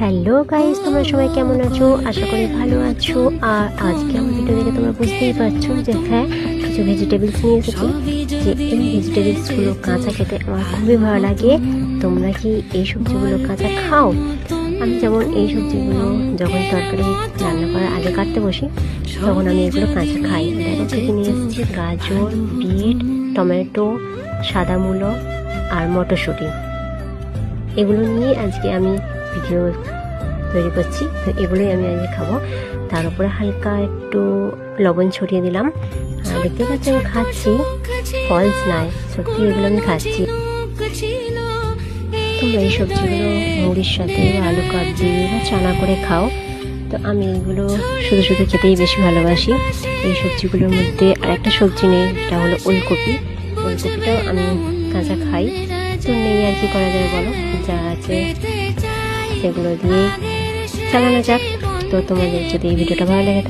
Hello guys, তোমরা সবাই কেমন আছো? আশা করি ভালো আছো। আর আজকে আমার ভিডিও দেখে তোমরা বুঝতেই পারছো যে হ্যাঁ, কিছু ভেজিটেবলস নিয়ে এসেছি। যে এই ভেজিটেবলসগুলো কাঁচা খেতে আমার খুবই ভালো লাগে। তোমরা কি এই সবজিগুলো কাঁচা খাও? আমি যেমন এই সবজিগুলো যখন তরকারি রান্না করার আগে কাটতে বসি তখন আমি এগুলো কাঁচা খাই। দেখো থেকে নিয়ে এসেছি গাজর, বিট, টমেটো, সাদা মূলো আর মটরশুঁটি। এগুলো নিয়ে আজকে আমি ভিডিও তৈরি করছি। তো এগুলোই আমি আজকে খাবো। তার উপরে হালকা একটু লবণ ছড়িয়ে দিলাম। দেখতে পাচ্ছি আমি খাচ্ছি, ফলস নাই, সত্যি এগুলো আমি খাচ্ছি। তোমরা এই সবজিগুলো মুড়ির সাথে আলু কাবজি বা চানা করে খাও। তো আমি এগুলো শুধু শুধু খেতেই বেশি ভালোবাসি। এই সবজিগুলোর মধ্যে আর একটা সবজি নেই, এটা হলো ওলকপি। ওলকপিটাও আমি কাঁচা খাই। তো নেই আর কি করা যাবে বলো, যা আছে সেগুলো দিয়ে চালানো যাক। তো তোমাদের যদি এই ভিডিওটা ভালো লেগে থাকে